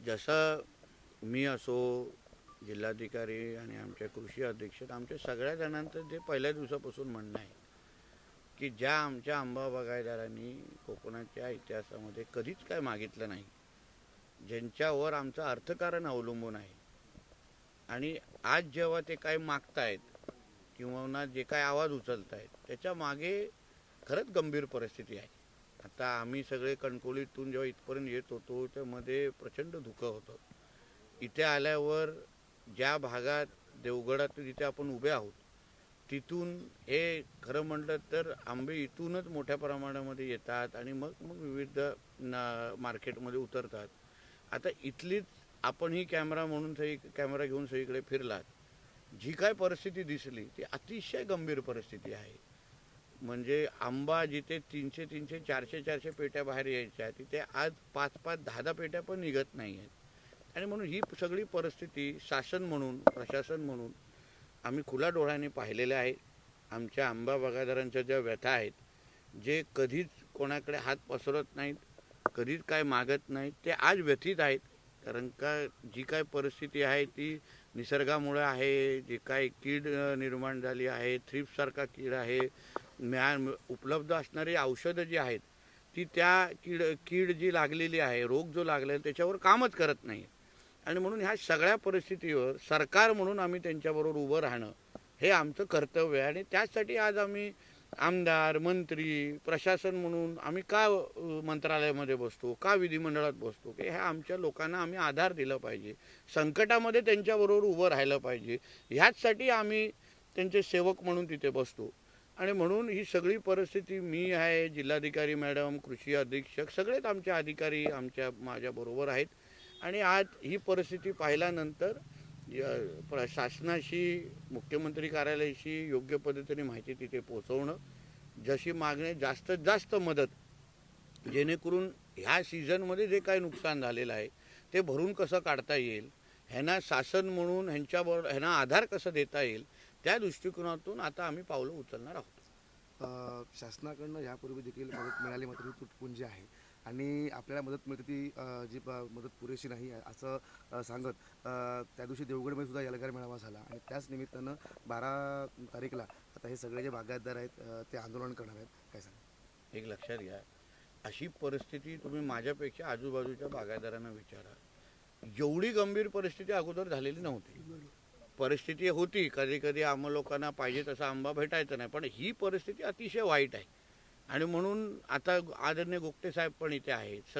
जसं मी असो, जिल्हाधिकारी आणि आमचे कृषी अधीक्षक, आमच्या सगळ्या जणांचं जे पहिल्या दिवसापासून म्हणणं आहे की ज्या आमच्या आंबा बागायतदारांनी कोकणाच्या इतिहासामध्ये कधीच काय मागितलं नाही, ज्यांच्यावर आमचं अर्थकारण अवलंबून आहे, आणि आज जेव्हा ते काय मागतायत किंवा ना जे काय आवाज उचलतायत त्याच्या मागे खरंच गंभीर परिस्थिती आहे. आता आम्ही सगळे कणकवलीतून जेव्हा इथपर्यंत येत होतो त्यामध्ये प्रचंड धुकं होतं. इथे आल्यावर ज्या भागात देवगडात जिथे आपण उभे आहोत तिथून हे खरं म्हटलं तर आंबे इथूनच मोठ्या प्रमाणामध्ये येतात आणि मग मग विविध मार्केटमध्ये उतरतात. आता इथलीच आपण ही कॅमेरा म्हणून कॅमेरा घेऊन सगळीकडे फिरलात, जी काय परिस्थिती दिसली ती अतिशय गंभीर परिस्थिती आहे. म्हणजे आंबा जिथे 300-300 400-400 पेट्या बाहेर यायच्या तिथे आज 5-5 10-10 पेट्या पण निघत नाही आहेत. आणि म्हणून ही सगळी परिस्थिती शासन म्हणून, प्रशासन म्हणून आम्ही खुल्या डोळ्याने पाहिलेल्या आहे. आमच्या आंबा बागायतदारांच्या ज्या व्यथा आहेत, जे कधीच कोणाकडे हात पसरत नाहीत, कधीच काय मागत नाहीत, ते आज व्यथित आहेत. कारण का जी काय परिस्थिती आहे ती निसर्गामुळे आहे. जे काय कीड निर्माण झाली आहे, थ्रिप्ससारखा कीड आहे, उपलब्ध असणारी औषधं जी आहेत ती त्या कीड जी लागलेली आहे, रोग जो लागलेला त्याच्यावर कामच करत नाही. आणि म्हणून ह्या सगळ्या परिस्थितीवर सरकार म्हणून आम्ही त्यांच्याबरोबर उभं राहणं हे आमचं कर्तव्य आहे. आणि त्याचसाठी आज आम्ही आमदार, मंत्री, प्रशासन म्हणून आम्ही का मंत्रालयामध्ये बसतो, का विधिमंडळात बसतो, की ह्या आमच्या लोकांना आम्ही आधार दिला पाहिजे, संकटामध्ये त्यांच्याबरोबर उभं राहिलं पाहिजे, ह्याचसाठी आम्ही त्यांचे सेवक म्हणून तिथे बसतो. आणि म्हणून ही सगळी परिस्थिती, मी आहे, जिल्हाधिकारी मॅडम, कृषी अधीक्षक, सगळेच आमचे अधिकारी माझ्याबरोबर आहेत. आणि आज ही परिस्थिती पाहिल्यानंतर शासनाशी, मुख्यमंत्री कार्यालयाशी योग्य पद्धतीने माहिती तिथे पोहोचवणं, जशी मागणी जास्तीत जास्त मदत, जेणेकरून ह्या सीझनमध्ये जे काही नुकसान झालेलं आहे ते भरून कसं काढता येईल, ह्यांना शासन म्हणून ह्यांना आधार कसं देता येईल, त्या दृष्टिकोनातून आता आम्ही पावलं उचलणार आहोत. शासनाकडनं यापूर्वी देखील मदत मिळाली, मात्र ती तुटपुंजी आहे आणि आपल्याला मदत मिळते ती जी मदत पुरेशी नाही आहे असं सांगत त्या दिवशी देवगडमध्ये सुद्धा एल्गार मेळावा झाला आणि त्याच निमित्तानं 12 तारीखला आता हे सगळे जे बागायतदार आहेत ते आंदोलन करणार आहेत. काय सांगा? एक लक्षात घ्या, अशी परिस्थिती तुम्ही माझ्यापेक्षा आजूबाजूच्या बागायतदारांना विचारा. एवढी गंभीर परिस्थिती अगोदर झालेली नव्हती. परिस्थिती होती, कधी कधी आम्हा लोकांना पाहिजे तसा आंबा भेटायचा नाही, पण ही परिस्थिती अतिशय वाईट आहे. आणि म्हणून आता आदरणीय गोगटे साहेब पण इथे आहेत.